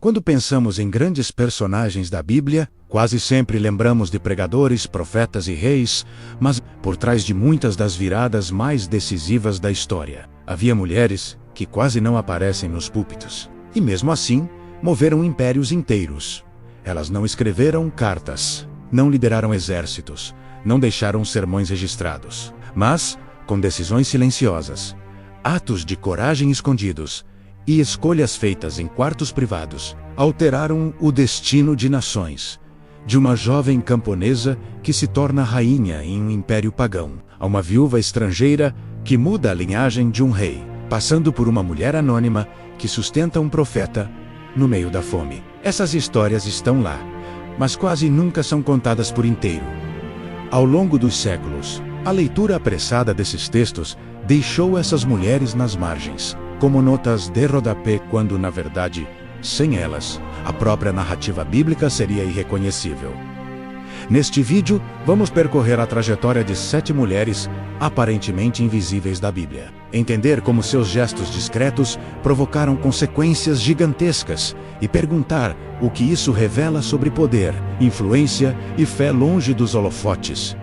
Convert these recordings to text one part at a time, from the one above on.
Quando pensamos em grandes personagens da Bíblia, quase sempre lembramos de pregadores, profetas e reis, mas por trás de muitas das viradas mais decisivas da história, havia mulheres que quase não aparecem nos púlpitos. E mesmo assim, moveram impérios inteiros. Elas não escreveram cartas, não lideraram exércitos, não deixaram sermões registrados, mas, com decisões silenciosas, atos de coragem escondidos e escolhas feitas em quartos privados, alteraram o destino de nações, de uma jovem camponesa que se torna rainha em um império pagão, a uma viúva estrangeira que muda a linhagem de um rei, passando por uma mulher anônima que sustenta um profeta no meio da fome. Essas histórias estão lá, mas quase nunca são contadas por inteiro. Ao longo dos séculos, a leitura apressada desses textos deixou essas mulheres nas margens, como notas de rodapé, quando, na verdade, sem elas, a própria narrativa bíblica seria irreconhecível. Neste vídeo, vamos percorrer a trajetória de 7 mulheres aparentemente invisíveis da Bíblia. Entender como seus gestos discretos provocaram consequências gigantescas e perguntar o que isso revela sobre poder, influência e fé longe dos holofotes.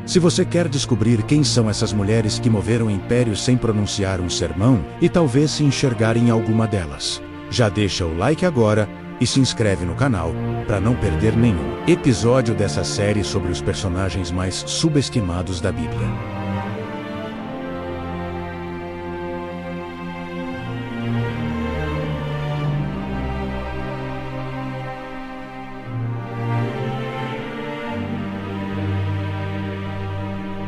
Se você quer descobrir quem são essas mulheres que moveram impérios sem pronunciar um sermão e talvez se enxergar em alguma delas, já deixa o like agora e se inscreve no canal para não perder nenhum episódio dessa série sobre os personagens mais subestimados da Bíblia.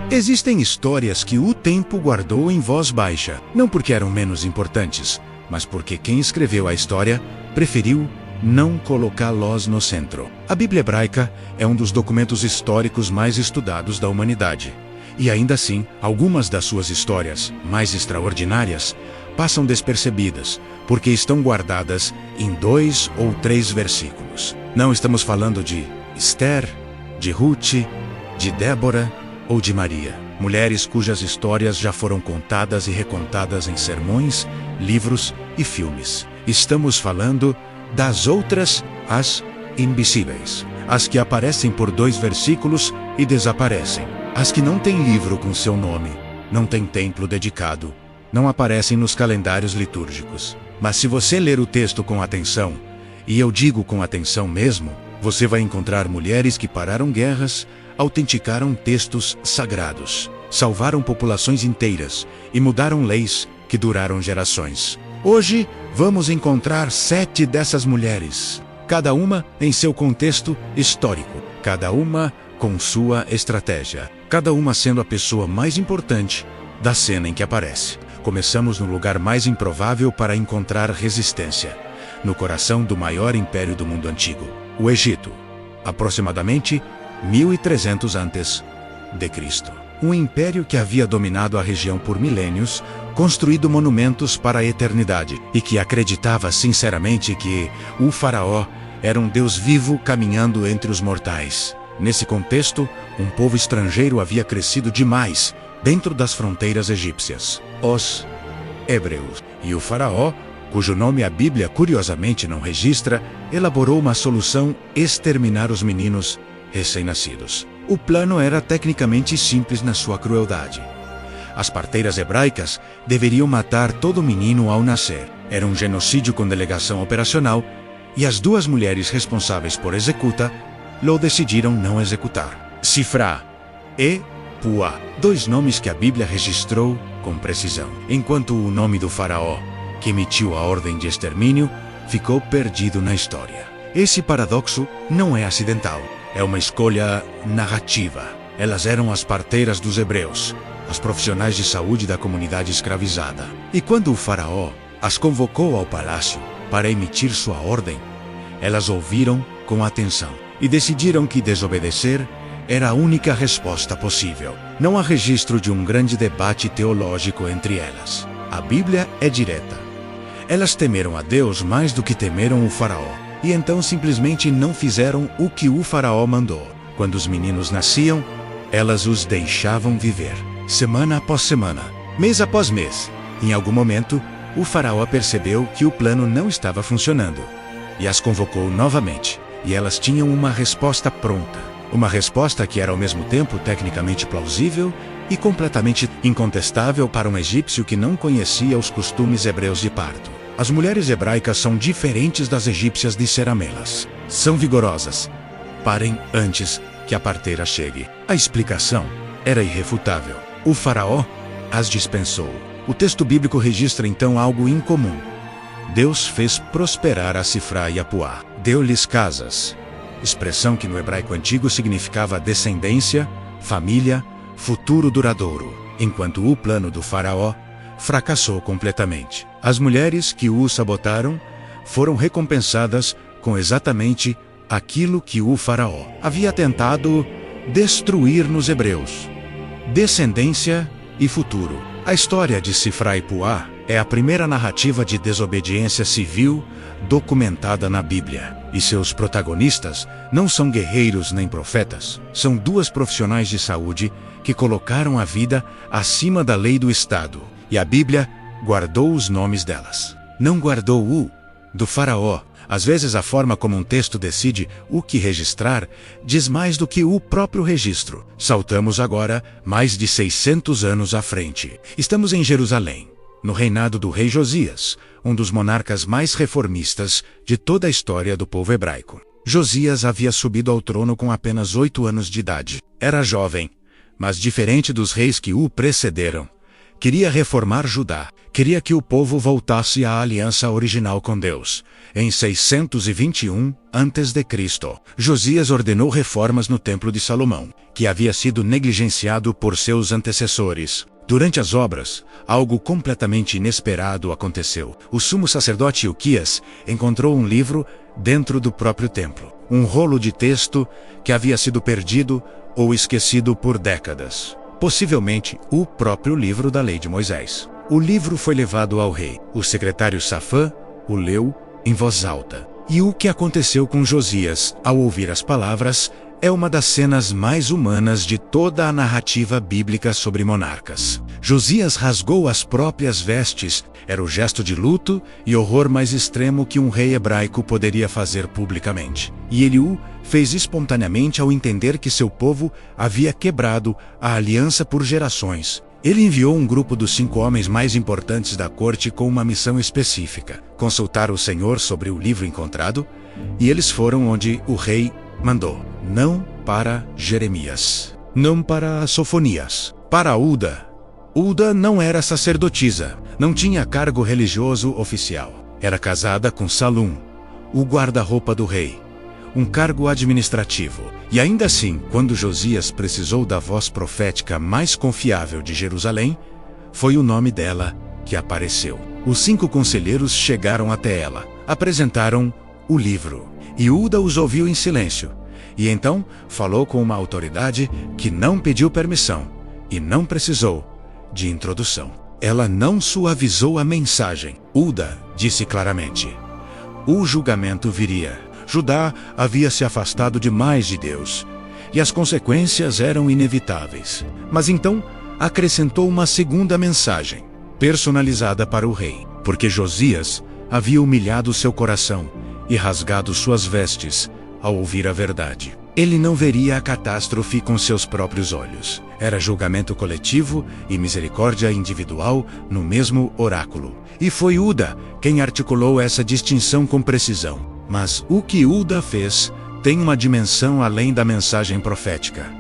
Existem histórias que o tempo guardou em voz baixa, não porque eram menos importantes, mas porque quem escreveu a história preferiu não colocá-los no centro. A Bíblia hebraica é um dos documentos históricos mais estudados da humanidade. E ainda assim, algumas das suas histórias mais extraordinárias passam despercebidas, porque estão guardadas em 2 ou 3 versículos. Não estamos falando de Esther, de Ruth, de Débora ou de Maria, mulheres cujas histórias já foram contadas e recontadas em sermões, livros e filmes. Estamos falando das outras, as invisíveis, as que aparecem por 2 versículos e desaparecem, as que não têm livro com seu nome, não têm templo dedicado, não aparecem nos calendários litúrgicos. Mas se você ler o texto com atenção, e eu digo com atenção mesmo, você vai encontrar mulheres que pararam guerras, autenticaram textos sagrados, salvaram populações inteiras e mudaram leis que duraram gerações. Hoje, vamos encontrar 7 dessas mulheres, cada uma em seu contexto histórico, cada uma com sua estratégia, cada uma sendo a pessoa mais importante da cena em que aparece. Começamos no lugar mais improvável para encontrar resistência, no coração do maior império do mundo antigo, o Egito, aproximadamente 1300 a.C. Um império que havia dominado a região por milênios, construído monumentos para a eternidade, e que acreditava sinceramente que o faraó era um deus vivo caminhando entre os mortais. Nesse contexto, um povo estrangeiro havia crescido demais dentro das fronteiras egípcias, os hebreus. E o faraó, cujo nome a Bíblia curiosamente não registra, elaborou uma solução: exterminar os meninos recém-nascidos. O plano era tecnicamente simples na sua crueldade. As parteiras hebraicas deveriam matar todo menino ao nascer. Era um genocídio com delegação operacional, e as 2 mulheres responsáveis por executa lo decidiram não executar. Sifrá e Puá, 2 nomes que a Bíblia registrou com precisão, enquanto o nome do faraó, que emitiu a ordem de extermínio, ficou perdido na história. Esse paradoxo não é acidental. É uma escolha narrativa. Elas eram as parteiras dos hebreus, as profissionais de saúde da comunidade escravizada. E quando o faraó as convocou ao palácio para emitir sua ordem, elas ouviram com atenção e decidiram que desobedecer era a única resposta possível. Não há registro de um grande debate teológico entre elas. A Bíblia é direta. Elas temeram a Deus mais do que temeram o faraó. E então simplesmente não fizeram o que o faraó mandou. Quando os meninos nasciam, elas os deixavam viver, semana após semana, mês após mês. Em algum momento, o faraó percebeu que o plano não estava funcionando. e as convocou novamente, e elas tinham uma resposta pronta. Uma resposta que era ao mesmo tempo tecnicamente plausível e completamente incontestável para um egípcio que não conhecia os costumes hebreus de parto. As mulheres hebraicas são diferentes das egípcias, disseram elas. São vigorosas. Parem antes que a parteira chegue. A explicação era irrefutável. O faraó as dispensou. O texto bíblico registra então algo incomum. Deus fez prosperar a Sifrá e a Puá. Deu-lhes casas. Expressão que no hebraico antigo significava descendência, família, futuro duradouro, enquanto o plano do faraó fracassou completamente. As mulheres que o sabotaram foram recompensadas com exatamente aquilo que o faraó havia tentado destruir nos hebreus: descendência e futuro. A história de Sifrá e Puá é a primeira narrativa de desobediência civil documentada na Bíblia. E seus protagonistas não são guerreiros nem profetas. São duas profissionais de saúde que colocaram a vida acima da lei do Estado. E a Bíblia guardou os nomes delas. Não guardou o do faraó. Às vezes a forma como um texto decide o que registrar diz mais do que o próprio registro. Saltamos agora mais de 600 anos à frente. Estamos em Jerusalém, no reinado do rei Josias, um dos monarcas mais reformistas de toda a história do povo hebraico. Josias havia subido ao trono com apenas 8 anos de idade. Era jovem, mas diferente dos reis que o precederam, queria reformar Judá. Queria que o povo voltasse à aliança original com Deus. Em 621 a.C., Josias ordenou reformas no Templo de Salomão, que havia sido negligenciado por seus antecessores. Durante as obras, algo completamente inesperado aconteceu. O sumo sacerdote Ilquias encontrou um livro dentro do próprio templo. Um rolo de texto que havia sido perdido ou esquecido por décadas. Possivelmente o próprio livro da lei de Moisés. O livro foi levado ao rei. O secretário Safã o leu em voz alta. E o que aconteceu com Josias ao ouvir as palavras é uma das cenas mais humanas de toda a narrativa bíblica sobre monarcas. Josias rasgou as próprias vestes. Era o gesto de luto e horror mais extremo que um rei hebraico poderia fazer publicamente. E ele o fez espontaneamente ao entender que seu povo havia quebrado a aliança por gerações. Ele enviou um grupo dos 5 homens mais importantes da corte com uma missão específica: consultar o Senhor sobre o livro encontrado, e eles foram onde o rei mandou. Não para Jeremias, não para Sofonias, para Uda. Uda não era sacerdotisa, não tinha cargo religioso oficial. Era casada com Salum, o guarda-roupa do rei, um cargo administrativo. E ainda assim, quando Josias precisou da voz profética mais confiável de Jerusalém, foi o nome dela que apareceu. Os 5 conselheiros chegaram até ela, apresentaram o livro, e Uda os ouviu em silêncio. E então falou com uma autoridade que não pediu permissão e não precisou de introdução. Ela não suavizou a mensagem. Uda disse claramente: o julgamento viria. Judá havia se afastado demais de Deus, e as consequências eram inevitáveis. Mas então acrescentou uma segunda mensagem, personalizada para o rei, porque Josias havia humilhado seu coração e rasgado suas vestes ao ouvir a verdade. Ele não veria a catástrofe com seus próprios olhos. Era julgamento coletivo e misericórdia individual no mesmo oráculo. E foi Uda quem articulou essa distinção com precisão. Mas o que Uda fez tem uma dimensão além da mensagem profética.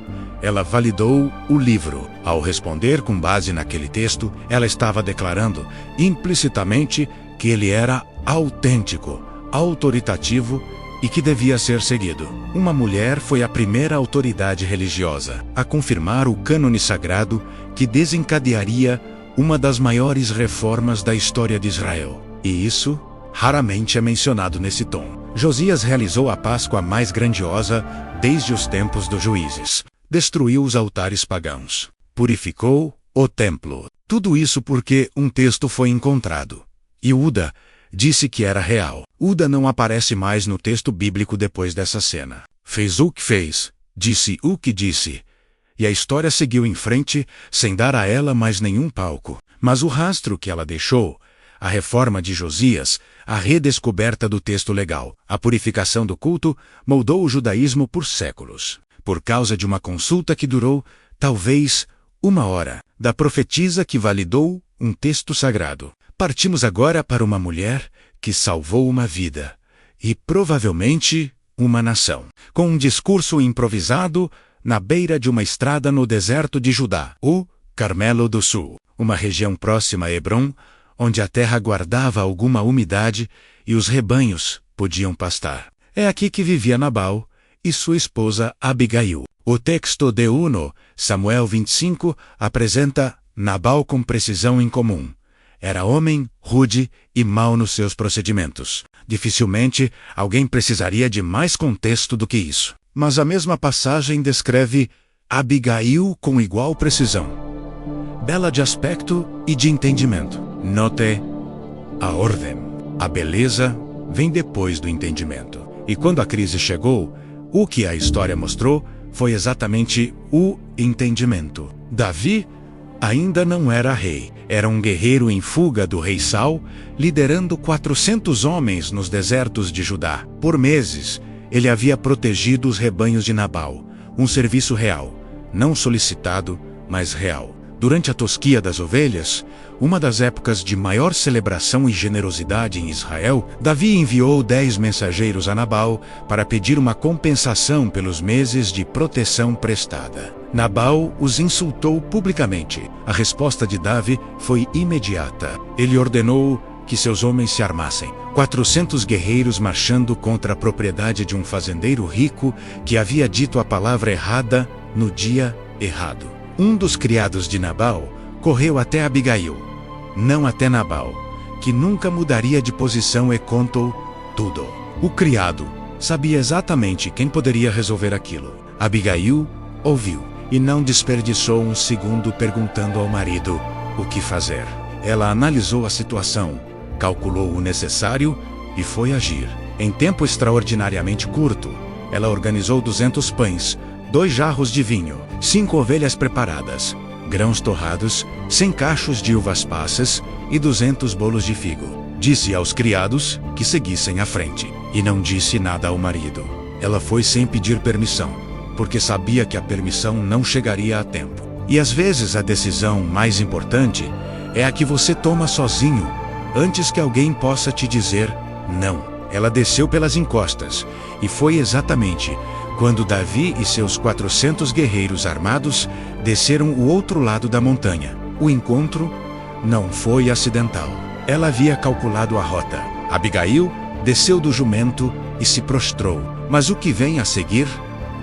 Ela validou o livro. Ao responder com base naquele texto, ela estava declarando implicitamente que ele era autêntico, autoritativo e que devia ser seguido. Uma mulher foi a primeira autoridade religiosa a confirmar o cânone sagrado que desencadearia uma das maiores reformas da história de Israel. E isso raramente é mencionado nesse tom. Josias realizou a Páscoa mais grandiosa desde os tempos dos juízes. Destruiu os altares pagãos. Purificou o templo. Tudo isso porque um texto foi encontrado. E Uda disse que era real. Uda não aparece mais no texto bíblico depois dessa cena. Fez o que fez, disse o que disse. E a história seguiu em frente, sem dar a ela mais nenhum palco. Mas o rastro que ela deixou a reforma de Josias, a redescoberta do texto legal, a purificação do culto, moldou o judaísmo por séculos. Por causa de uma consulta que durou, talvez, 1 hora, da profetisa que validou um texto sagrado. Partimos agora para uma mulher que salvou uma vida, e provavelmente uma nação. Com um discurso improvisado, na beira de uma estrada no deserto de Judá, o Carmelo do Sul, uma região próxima a Hebrom, onde a terra guardava alguma umidade e os rebanhos podiam pastar. É aqui que vivia Nabal e sua esposa Abigail. O texto de 1 Samuel 25 apresenta Nabal com precisão incomum. Era homem, rude e mau nos seus procedimentos. Dificilmente alguém precisaria de mais contexto do que isso. Mas a mesma passagem descreve Abigail com igual precisão. Bela de aspecto e de entendimento. Note a ordem. A beleza vem depois do entendimento. E quando a crise chegou, o que a história mostrou foi exatamente o entendimento. Davi ainda não era rei. Era um guerreiro em fuga do rei Saul, liderando 400 homens nos desertos de Judá. Por meses, ele havia protegido os rebanhos de Nabal, um serviço real, não solicitado, mas real. Durante a tosquia das ovelhas, uma das épocas de maior celebração e generosidade em Israel, Davi enviou 10 mensageiros a Nabal para pedir uma compensação pelos meses de proteção prestada. Nabal os insultou publicamente. A resposta de Davi foi imediata. Ele ordenou que seus homens se armassem. 400 guerreiros marchando contra a propriedade de um fazendeiro rico que havia dito a palavra errada no dia errado. Um dos criados de Nabal correu até Abigail, não até Nabal, que nunca mudaria de posição e contou tudo. O criado sabia exatamente quem poderia resolver aquilo. Abigail ouviu e não desperdiçou um segundo perguntando ao marido o que fazer. Ela analisou a situação, calculou o necessário e foi agir. Em tempo extraordinariamente curto, ela organizou 200 pães, 2 jarros de vinho, 5 ovelhas preparadas, grãos torrados, 100 cachos de uvas passas e 200 bolos de figo. Disse aos criados que seguissem à frente, e não disse nada ao marido. Ela foi sem pedir permissão, porque sabia que a permissão não chegaria a tempo. E às vezes a decisão mais importante é a que você toma sozinho, antes que alguém possa te dizer não. Ela desceu pelas encostas, e foi exatamente quando Davi e seus 400 guerreiros armados desceram o outro lado da montanha. O encontro não foi acidental. Ela havia calculado a rota. Abigail desceu do jumento e se prostrou. Mas o que vem a seguir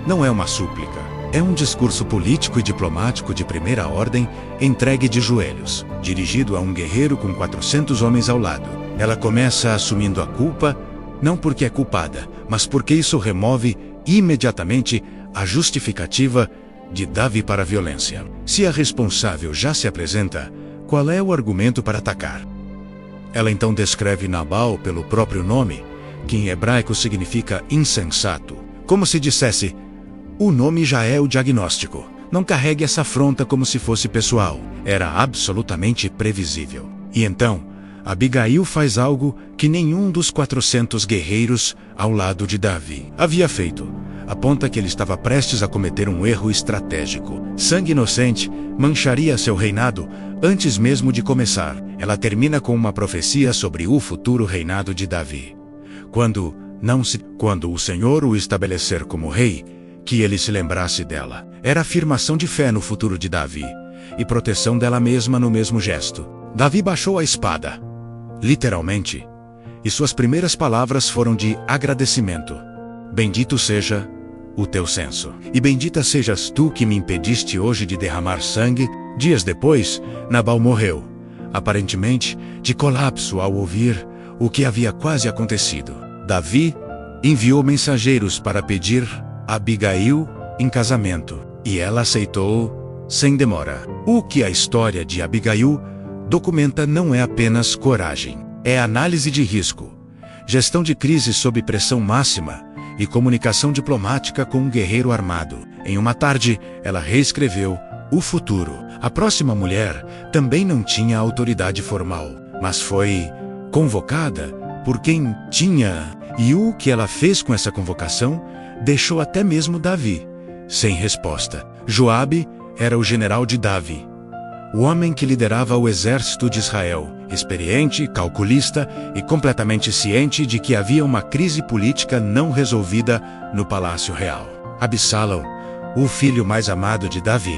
não é uma súplica. É um discurso político e diplomático de primeira ordem, entregue de joelhos, dirigido a um guerreiro com 400 homens ao lado. Ela começa assumindo a culpa, não porque é culpada, mas porque isso remove imediatamente a justificativa de Davi para a violência. Se a responsável já se apresenta, qual é o argumento para atacar? Ela então descreve Nabal pelo próprio nome, que em hebraico significa insensato. Como se dissesse, o nome já é o diagnóstico. Não carregue essa afronta como se fosse pessoal. Era absolutamente previsível. E então, Abigail faz algo que nenhum dos 400 guerreiros ao lado de Davi havia feito. Aponta que ele estava prestes a cometer um erro estratégico. Sangue inocente mancharia seu reinado antes mesmo de começar. Ela termina com uma profecia sobre o futuro reinado de Davi. Quando o Senhor o estabelecer como rei, que ele se lembrasse dela. Era afirmação de fé no futuro de Davi e proteção dela mesma no mesmo gesto. Davi baixou a espada, literalmente, e suas primeiras palavras foram de agradecimento. Bendito seja o teu senso, e bendita sejas tu que me impediste hoje de derramar sangue. Dias depois, Nabal morreu, aparentemente de colapso ao ouvir o que havia quase acontecido. Davi enviou mensageiros para pedir Abigail em casamento, e ela aceitou sem demora. O que a história de Abigail documenta não é apenas coragem, é análise de risco, gestão de crise sob pressão máxima e comunicação diplomática com um guerreiro armado. Em uma tarde, ela reescreveu o futuro. A próxima mulher também não tinha autoridade formal, mas foi convocada por quem tinha. E o que ela fez com essa convocação deixou até mesmo Davi sem resposta. Joabe era o general de Davi, o homem que liderava o exército de Israel, experiente, calculista e completamente ciente de que havia uma crise política não resolvida no palácio real. Absalão, o filho mais amado de Davi,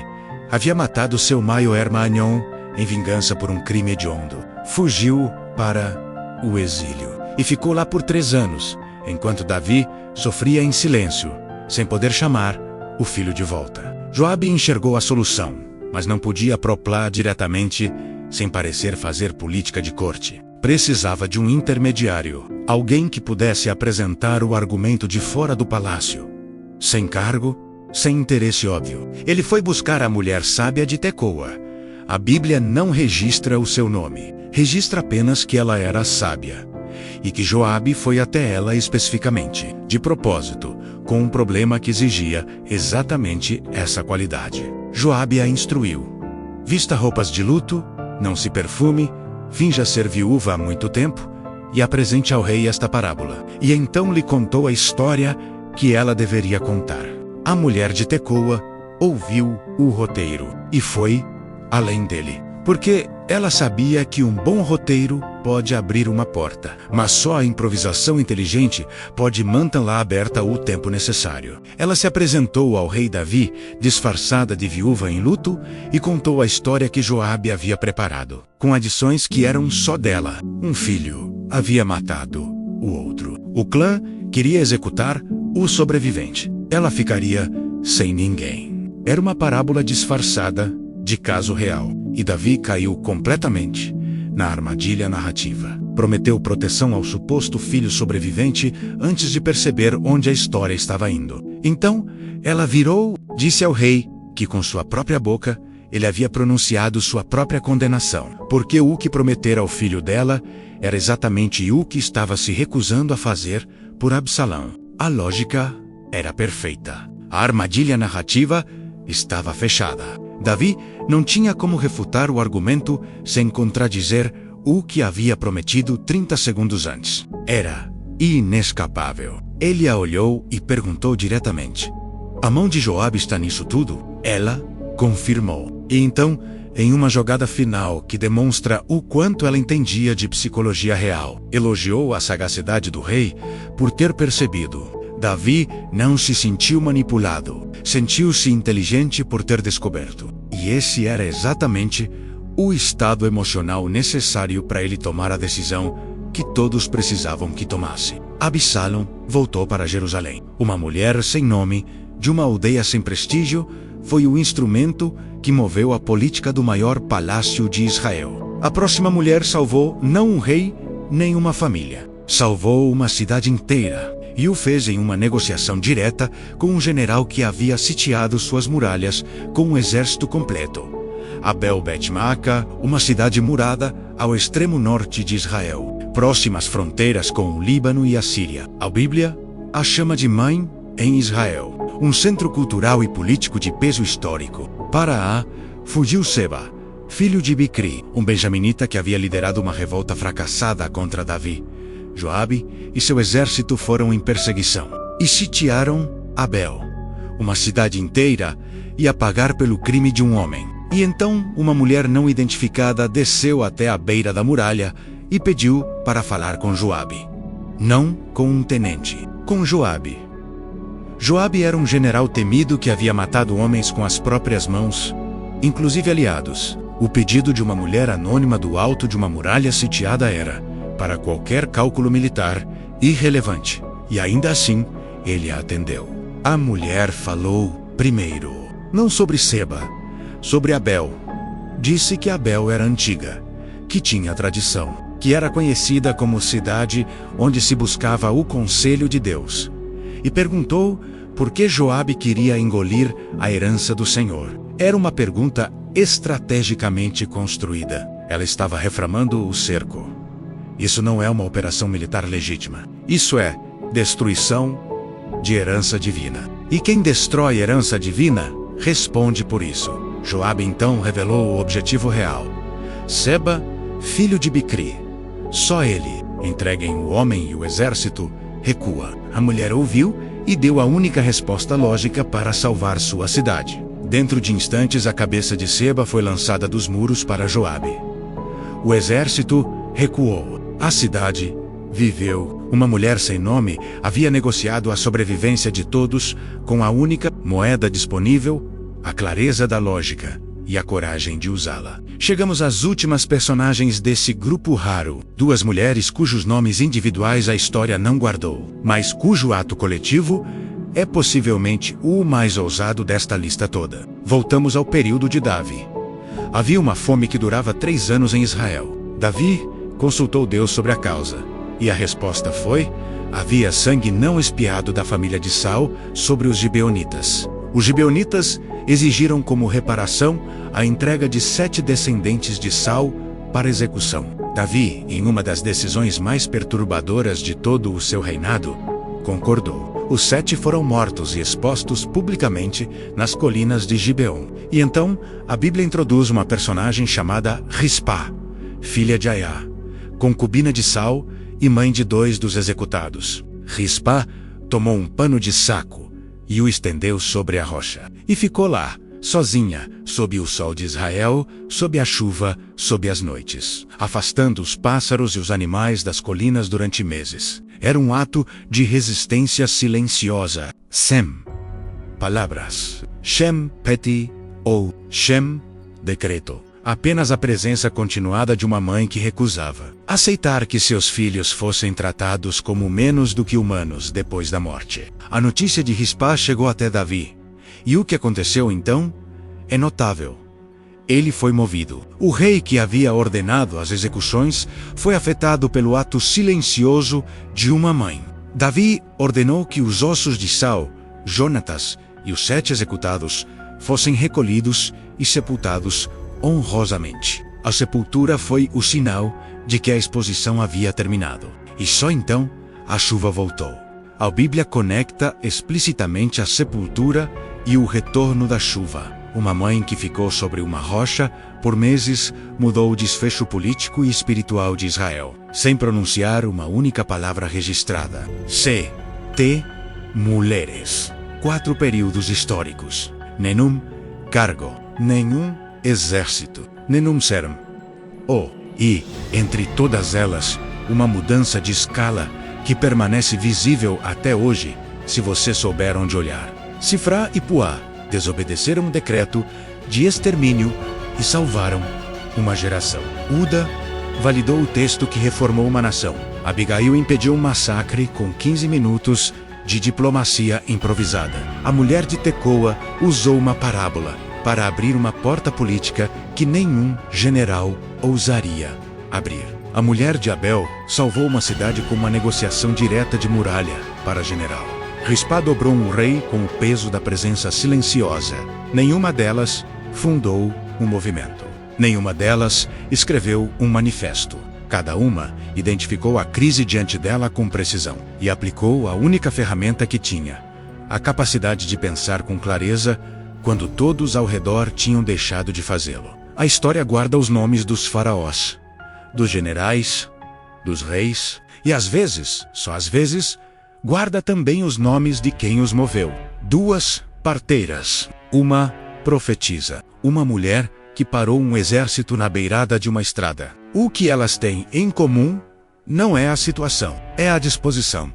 havia matado seu meio-irmão Amnon em vingança por um crime hediondo. Fugiu para o exílio e ficou lá por 3 anos, enquanto Davi sofria em silêncio, sem poder chamar o filho de volta. Joabe enxergou a solução, mas não podia proplar diretamente sem parecer fazer política de corte. Precisava de um intermediário, alguém que pudesse apresentar o argumento de fora do palácio, sem cargo, sem interesse óbvio. Ele foi buscar a mulher sábia de Tecoa. A Bíblia não registra o seu nome, registra apenas que ela era sábia, e que Joabe foi até ela especificamente, de propósito, com um problema que exigia exatamente essa qualidade. Joabe a instruiu: vista roupas de luto, não se perfume, finja ser viúva há muito tempo, e apresente ao rei esta parábola. E então lhe contou a história que ela deveria contar. A mulher de Tecoa ouviu o roteiro e foi além dele, porque ela sabia que um bom roteiro pode abrir uma porta, mas só a improvisação inteligente pode mantê-la aberta o tempo necessário. Ela se apresentou ao rei Davi, disfarçada de viúva em luto, e contou a história que Joabe havia preparado, com adições que eram só dela. Um filho havia matado o outro. O clã queria executar o sobrevivente. Ela ficaria sem ninguém. Era uma parábola disfarçada de caso real, e Davi caiu completamente na armadilha narrativa. Prometeu proteção ao suposto filho sobrevivente antes de perceber onde a história estava indo. Então, ela virou, disse ao rei que com sua própria boca ele havia pronunciado sua própria condenação, porque o que prometera ao filho dela era exatamente o que estava se recusando a fazer por Absalão. A lógica era perfeita. A armadilha narrativa estava fechada. Davi não tinha como refutar o argumento sem contradizer o que havia prometido 30 segundos antes. Era inescapável. Ele a olhou e perguntou diretamente: a mão de Joabe está nisso tudo? Ela confirmou. E então, em uma jogada final que demonstra o quanto ela entendia de psicologia real, elogiou a sagacidade do rei por ter percebido. Davi não se sentiu manipulado, sentiu-se inteligente por ter descoberto. E esse era exatamente o estado emocional necessário para ele tomar a decisão que todos precisavam que tomasse. Absalão voltou para Jerusalém. Uma mulher sem nome, de uma aldeia sem prestígio, foi o instrumento que moveu a política do maior palácio de Israel. A próxima mulher salvou não um rei, nem uma família. Salvou uma cidade inteira. E o fez em uma negociação direta com um general que havia sitiado suas muralhas com um exército completo. Abel Bet-Maaca, uma cidade murada ao extremo norte de Israel, próxima às fronteiras com o Líbano e a Síria. A Bíblia a chama de mãe em Israel, um centro cultural e político de peso histórico. Para fugiu Seba, filho de Bicri, um benjaminita que havia liderado uma revolta fracassada contra Davi. Joabe e seu exército foram em perseguição e sitiaram Abel, uma cidade inteira, e a pagar pelo crime de um homem. E então uma mulher não identificada desceu até a beira da muralha e pediu para falar com Joabe. Não com um tenente, com Joabe. Joabe era um general temido que havia matado homens com as próprias mãos, inclusive aliados. O pedido de uma mulher anônima do alto de uma muralha sitiada era, para qualquer cálculo militar, irrelevante. E ainda assim, ele a atendeu. A mulher falou primeiro, não sobre Seba, sobre Abel. Disse que Abel era antiga, que tinha tradição, que era conhecida como cidade onde se buscava o conselho de Deus. E perguntou por que Joabe queria engolir a herança do Senhor. Era uma pergunta estrategicamente construída. Ela estava reframando o cerco. Isso não é uma operação militar legítima. Isso é destruição de herança divina. E quem destrói herança divina, responde por isso. Joabe então revelou o objetivo real. Seba filho de Bicri. Só ele, entreguem o homem e o exército, recua. A mulher ouviu e deu a única resposta lógica para salvar sua cidade. Dentro de instantes, a cabeça de Seba foi lançada dos muros para Joabe. O exército recuou. A cidade viveu. Uma mulher sem nome havia negociado a sobrevivência de todos com a única moeda disponível, a clareza da lógica e a coragem de usá-la. Chegamos às últimas personagens desse grupo raro. Duas mulheres cujos nomes individuais a história não guardou, mas cujo ato coletivo é possivelmente o mais ousado desta lista toda. Voltamos ao período de Davi. Havia uma fome que durava 3 anos em Israel. Davi consultou Deus sobre a causa. E a resposta foi: havia sangue não expiado da família de Saul sobre os gibeonitas. Os gibeonitas exigiram como reparação a entrega de 7 descendentes de Saul para execução. Davi, em uma das decisões mais perturbadoras de todo o seu reinado, concordou. Os 7 foram mortos e expostos publicamente nas colinas de Gibeon. E então, a Bíblia introduz uma personagem chamada Rispa, filha de Aiá, concubina de Saul e mãe de 2 dos executados. Rispa tomou um pano de saco e o estendeu sobre a rocha. E ficou lá, sozinha, sob o sol de Israel, sob a chuva, sob as noites, afastando os pássaros e os animais das colinas durante meses. Era um ato de resistência silenciosa. Sem palavras. Shem Peti ou Shem Decreto. Apenas a presença continuada de uma mãe que recusava aceitar que seus filhos fossem tratados como menos do que humanos depois da morte. A notícia de Rispa chegou até Davi. E o que aconteceu então é notável. Ele foi movido. O rei que havia ordenado as execuções foi afetado pelo ato silencioso de uma mãe. Davi ordenou que os ossos de Saul, Jonatas e os 7 executados fossem recolhidos e sepultados honrosamente. A sepultura foi o sinal de que a exposição havia terminado. E só então a chuva voltou. A Bíblia conecta explicitamente a sepultura e o retorno da chuva. Uma mãe que ficou sobre uma rocha por meses mudou o desfecho político e espiritual de Israel, sem pronunciar uma única palavra registrada. C.T. Mulheres. 4 períodos históricos. Nenhum cargo, nenhum exército, nenhum serm. E, entre todas elas, uma mudança de escala que permanece visível até hoje, se você souber onde olhar. Sifrá e Puá desobedeceram um decreto de extermínio e salvaram uma geração. Uda validou o texto que reformou uma nação. Abigail impediu um massacre com 15 minutos de diplomacia improvisada. A mulher de Tecoa usou uma parábola para abrir uma porta política que nenhum general ousaria abrir. A mulher de Abel salvou uma cidade com uma negociação direta de muralha para general. Rispa dobrou um rei com o peso da presença silenciosa. Nenhuma delas fundou um movimento. Nenhuma delas escreveu um manifesto. Cada uma identificou a crise diante dela com precisão e aplicou a única ferramenta que tinha: a capacidade de pensar com clareza quando todos ao redor tinham deixado de fazê-lo. A história guarda os nomes dos faraós, dos generais, dos reis e às vezes, só às vezes, guarda também os nomes de quem os moveu. 2 parteiras, uma profetisa, uma mulher que parou um exército na beirada de uma estrada. O que elas têm em comum não é a situação, é a disposição.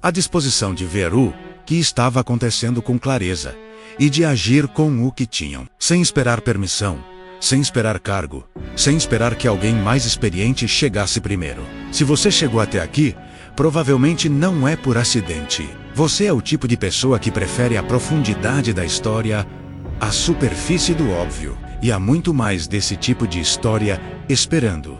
A disposição de ver o que estava acontecendo com clareza e de agir com o que tinham, sem esperar permissão, sem esperar cargo, sem esperar que alguém mais experiente chegasse primeiro. Se você chegou até aqui, provavelmente não é por acidente. Você é o tipo de pessoa que prefere a profundidade da história à superfície do óbvio. E há muito mais desse tipo de história esperando.